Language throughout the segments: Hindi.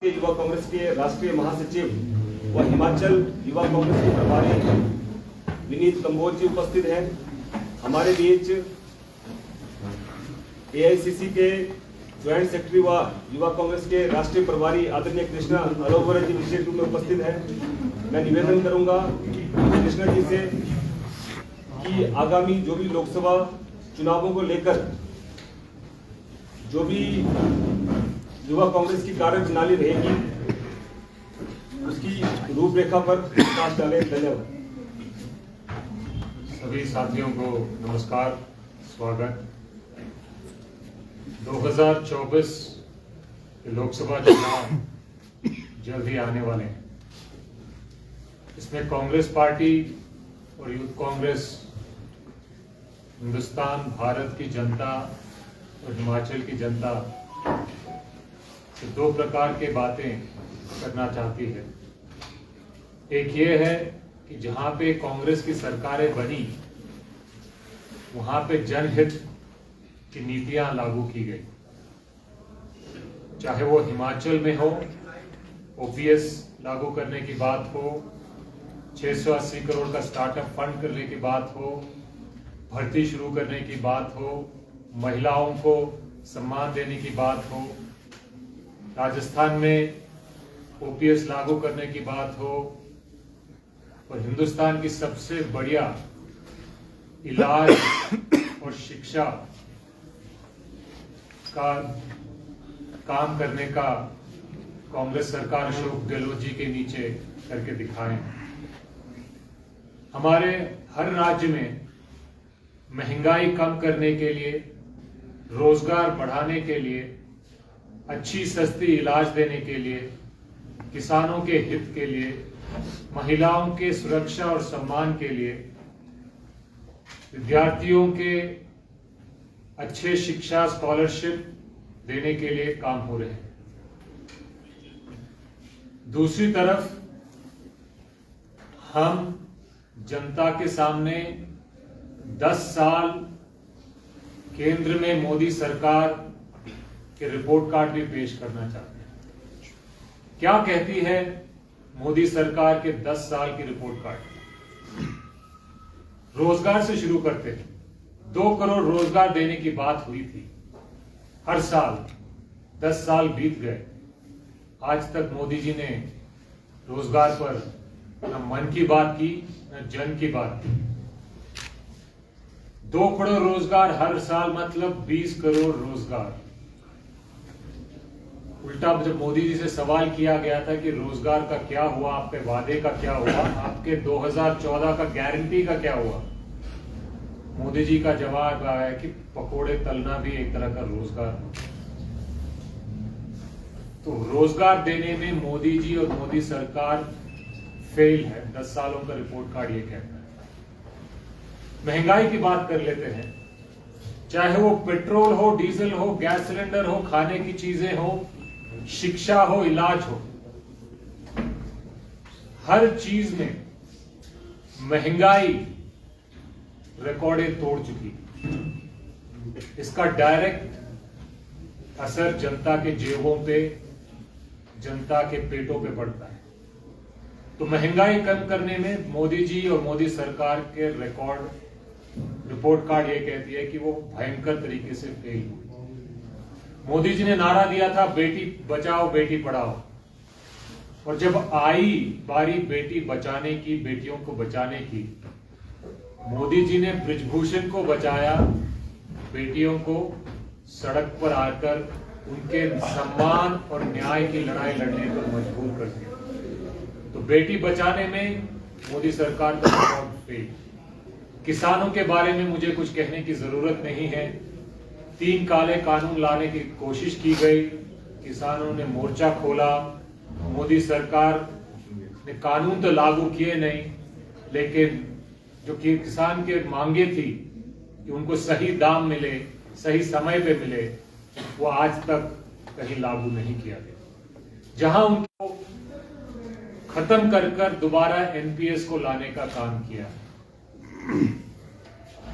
युवा कांग्रेस के राष्ट्रीय महासचिव व हिमाचल युवा कांग्रेस के प्रभारी विनीत कंबोज जी उपस्थित हैं। हमारे बीच एआईसीसी के ज्वाइंट सेक्रेटरी व युवा कांग्रेस के राष्ट्रीय प्रभारी आदरणीय कृष्णा अलोवरा जी विशेष रूप में उपस्थित हैं। मैं निवेदन करूंगा कृष्णा जी से कि आगामी जो भी लोकसभा चुनावों को लेकर जो भी युवा कांग्रेस की कार्यप्रणाली रहेगी उसकी रूपरेखा पर प्रकाश डालें। धन्यवाद। सभी साथियों को नमस्कार, स्वागत। 2024 के लोकसभा चुनाव जल्द ही आने वाले हैं। इसमें कांग्रेस पार्टी और यूथ कांग्रेस हिंदुस्तान, भारत की जनता और हिमाचल की जनता से दो प्रकार के बातें करना चाहती है। एक ये है कि जहां पे कांग्रेस की सरकारें बनी वहां पे जनहित की नीतियां लागू की गई, चाहे वो हिमाचल में हो, ओपीएस लागू करने की बात हो, 680 करोड़ का स्टार्टअप फंड करने की बात हो, भर्ती शुरू करने की बात हो, महिलाओं को सम्मान देने की बात हो, राजस्थान में ओपीएस लागू करने की बात हो, और हिंदुस्तान की सबसे बढ़िया इलाज और शिक्षा का काम करने का कांग्रेस सरकार अशोक गहलोत जी के नीचे करके दिखाएं। हमारे हर राज्य में महंगाई कम करने के लिए, रोजगार बढ़ाने के लिए, अच्छी सस्ती इलाज देने के लिए, किसानों के हित के लिए, महिलाओं के सुरक्षा और सम्मान के लिए, विद्यार्थियों के अच्छे शिक्षा स्कॉलरशिप देने के लिए काम हो रहे हैं। दूसरी तरफ हम जनता के सामने 10 साल केंद्र में मोदी सरकार के रिपोर्ट कार्ड भी पेश करना चाहते हैं। क्या कहती है मोदी सरकार के 10 साल की रिपोर्ट कार्ड? रोजगार से शुरू करते हैं। 2 करोड़ रोजगार देने की बात हुई थी हर साल। 10 साल बीत गए, आज तक मोदी जी ने रोजगार पर न मन की बात की न जन की बात की। 2 करोड़ रोजगार हर साल मतलब 20 करोड़ रोजगार। उल्टा जब मोदी जी से सवाल किया गया था कि रोजगार का क्या हुआ, आपके वादे का क्या हुआ, आपके 2014 का गारंटी का क्या हुआ, मोदी जी का जवाब आया कि पकोड़े तलना भी एक तरह का रोजगार। तो रोजगार देने में मोदी जी और मोदी सरकार फेल है। 10 सालों का रिपोर्ट कार्ड ये कहता है। महंगाई की बात कर लेते हैं। चाहे वो पेट्रोल हो, डीजल हो, गैस सिलेंडर हो, खाने की चीजें हो, शिक्षा हो, इलाज हो, हर चीज में महंगाई रिकॉर्डें तोड़ चुकी। इसका डायरेक्ट असर जनता के जेबों पे, जनता के पेटों पे पड़ता है। तो महंगाई कम करने में मोदी जी और मोदी सरकार के रिपोर्ट कार्ड ये कहती है कि वो भयंकर तरीके से फेल हुई। मोदी जी ने नारा दिया था बेटी बचाओ बेटी पढ़ाओ, और जब आई बारी बेटी बचाने की, बेटियों को बचाने की, मोदी जी ने बृजभूषण को बचाया, बेटियों को सड़क पर आकर उनके सम्मान और न्याय की लड़ाई लड़ने पर मजबूर कर दिया। तो बेटी बचाने में मोदी सरकार का रिकॉर्ड फेल। किसानों के बारे में मुझे कुछ कहने की जरूरत नहीं है। 3 काले कानून लाने की कोशिश की गई, किसानों ने मोर्चा खोला, मोदी सरकार ने कानून तो लागू किए नहीं, लेकिन जो कि किसान के मांगे थी कि उनको सही दाम मिले, सही समय पे मिले, वो आज तक कहीं लागू नहीं किया गया। जहां उनको खत्म कर दोबारा एनपीएस को लाने का काम किया।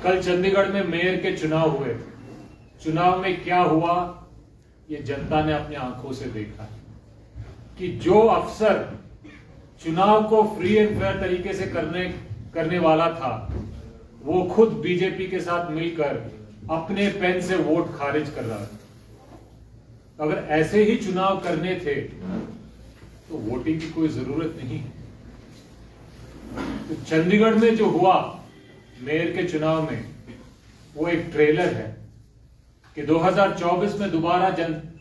कल चंडीगढ़ में मेयर के चुनाव हुए। चुनाव में क्या हुआ ये जनता ने अपनी आंखों से देखा है। कि जो अफसर चुनाव को फ्री एंड फेयर तरीके से करने वाला था, वो खुद बीजेपी के साथ मिलकर अपने पेन से वोट खारिज कर रहा था। अगर ऐसे ही चुनाव करने थे तो वोटिंग की कोई जरूरत नहीं है। तो चंडीगढ़ में जो हुआ मेयर के चुनाव में, वो एक ट्रेलर है कि 2024 में दोबारा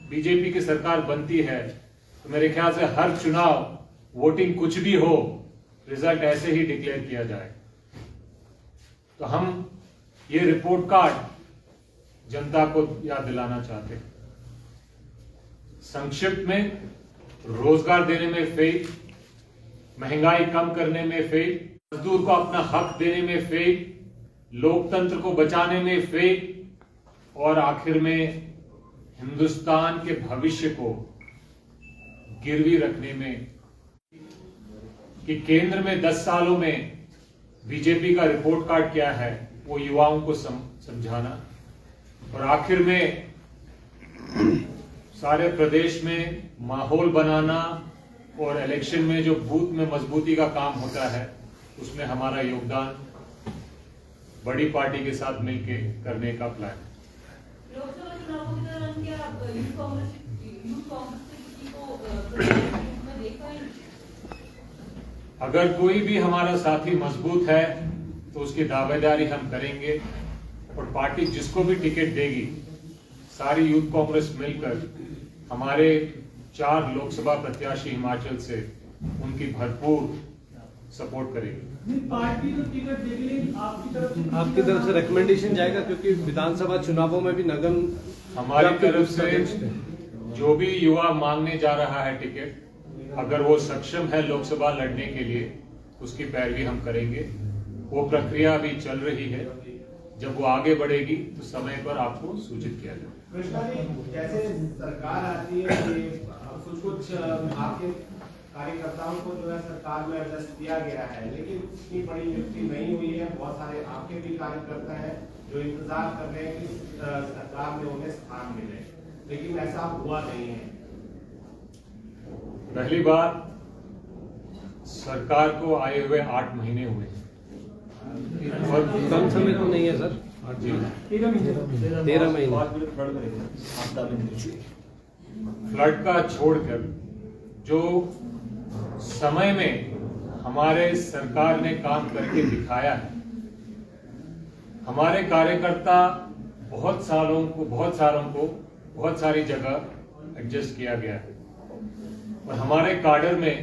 बीजेपी की सरकार बनती है तो मेरे ख्याल से हर चुनाव वोटिंग कुछ भी हो, रिजल्ट ऐसे ही डिक्लेयर किया जाए। तो हम ये रिपोर्ट कार्ड जनता को याद दिलाना चाहते हैं। संक्षिप्त में, रोजगार देने में फेल, महंगाई कम करने में फेल, मजदूर को अपना हक देने में फेल, लोकतंत्र को बचाने में फेल, और आखिर में हिंदुस्तान के भविष्य को गिरवी रखने में कि केंद्र में 10 सालों में बीजेपी का रिपोर्ट कार्ड क्या है वो युवाओं को समझाना, और आखिर में सारे प्रदेश में माहौल बनाना और इलेक्शन में जो बूथ में मजबूती का काम होता है उसमें हमारा योगदान बड़ी पार्टी के साथ मिलकर करने का प्लान है। लोकसभा चुनावों के दौरान क्या यूथ कांग्रेस से किसी को प्रत्याशी में देख पाएंगे? अगर कोई भी हमारा साथी मजबूत है तो उसकी दावेदारी हम करेंगे, और पार्टी जिसको भी टिकट देगी सारी यूथ कांग्रेस मिलकर हमारे 4 लोकसभा प्रत्याशी हिमाचल से उनकी भरपूर सपोर्ट करेगी। पार्टी तो टिकट देगी, लेकिन आपकी तरफ से रिकमेंडेशन जाएगा, क्योंकि विधानसभा चुनावों में भी नगम हमारी तरफ से जो भी युवा मांगने जा रहा है टिकट, अगर वो सक्षम है लोकसभा लड़ने के लिए, उसकी पैरवी हम करेंगे। वो प्रक्रिया अभी चल रही है, जब वो आगे बढ़ेगी तो समय पर आपको सूचित किया जाएगा। कृष्णा जी, जैसे सरकार आती है कि कुछ आपके कार्यकर्ताओं को जो है सरकार में एडजस्ट किया गया है, लेकिन इतनी बड़ी नियुक्ति नहीं हुई है। बहुत सारे आपके भी कार्यकर्ता हैं जो इंतजार कर रहे हैं कि सरकार में उन्हें स्थान मिले, लेकिन ऐसा हुआ नहीं है। पहली बात, सरकार को आए हुए 8 महीने हुए हैं, और कम समय तो नहीं है सर। जी 13 महीने। फ्लड का छोड़कर जो समय में हमारे सरकार ने काम करके दिखाया है, हमारे कार्यकर्ता बहुत सारी जगह एडजस्ट किया गया है, और हमारे काडर में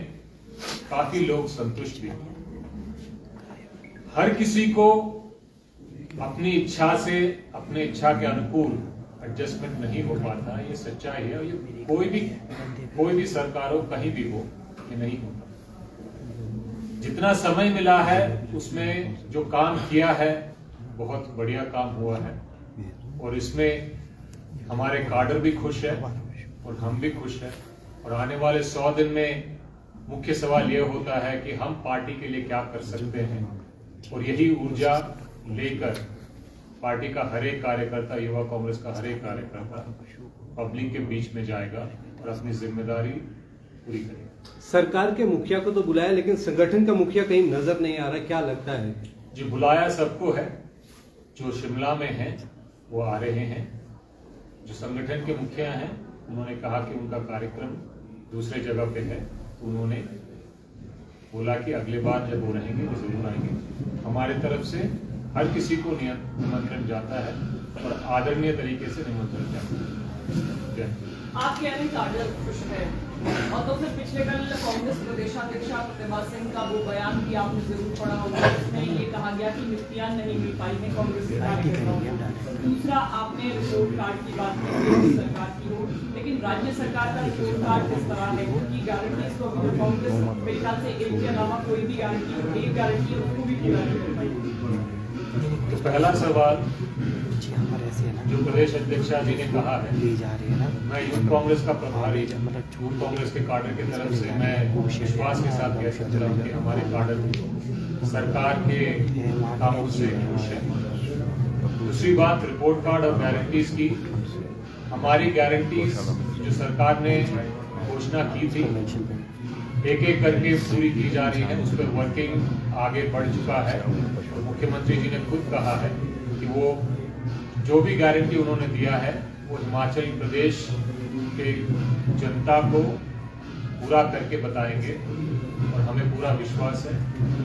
काफी लोग संतुष्ट भी हैं। हर किसी को अपनी इच्छा से, अपने इच्छा के अनुकूल एडजस्टमेंट नहीं हो पाता, ये सच्चाई है। और ये कोई भी सरकार हो, कहीं भी हो, ये नहीं होता। जितना समय मिला है उसमें जो काम किया है बहुत बढ़िया काम हुआ है, और इसमें हमारे काडर भी खुश है और हम भी खुश हैं। और आने वाले 100 दिन में मुख्य सवाल ये होता है कि हम पार्टी के लिए क्या कर सकते हैं, और यही ऊर्जा लेकर पार्टी का हर एक कार्यकर्ता, युवा कांग्रेस का हर एक कार्यकर्ता पब्लिक के बीच में जाएगा और अपनी जिम्मेदारी पूरी करेगा। सरकार के मुखिया को तो बुलाया, लेकिन संगठन का मुखिया कहीं नजर नहीं आ रहा, क्या लगता है? जी, बुलाया सबको है। जो शिमला में हैं वो आ रहे हैं। जो संगठन के मुखिया हैं उन्होंने कहा कि उनका कार्यक्रम दूसरे जगह पे है, तो उन्होंने बोला कि अगले बार जब वो रहेंगे वो जरूर आएंगे। हमारे तरफ से हर किसी को निमंत्रण जाता है और आदरणीय तरीके से निमंत्रण जाता है। आप यानी काडर खुश है, और तो फिर पिछले कल कांग्रेस प्रदेशाध्यक्ष प्रतिभा सिंह का वो बयान भी आपने जरूर पढ़ा होगा, जिसमें ये कहा गया कि नियुक्तियां नहीं मिल पाई हैं कांग्रेस के कार्यकर्ताओं को। दूसरा, आपने रिपोर्ट कार्ड की बात की सरकार की ओर, लेकिन राज्य सरकार का रिपोर्ट कार्ड किस तरह है, उनकी गारंटी को कांग्रेस मेरे ख्याल से एक के अलावा कोई भी गारंटी, एक गारंटी उसको भी पूरा नहीं कर पाई। तो पहला सवाल जो प्रदेश अध्यक्षा जी ने कहा है, मैं यूथ कांग्रेस का प्रभारी, यूथ कांग्रेस के काडर की तरफ से मैं विश्वास के साथ कह सकता हूँ कि हमारे काडर सरकार के कामों से खुश है। दूसरी बात, रिपोर्ट कार्ड और गारंटीज की, हमारी गारंटीज जो सरकार ने घोषणा की थी एक एक करके पूरी की जा रही है। उस पर वर्किंग आगे बढ़ चुका है। मुख्यमंत्री जी ने खुद कहा है कि वो जो भी गारंटी उन्होंने दिया है वो हिमाचल प्रदेश के जनता को पूरा करके बताएंगे और हमें पूरा विश्वास है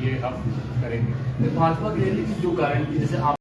ये हम करेंगे। भाजपा की रैली की जो गारंटी जैसे आप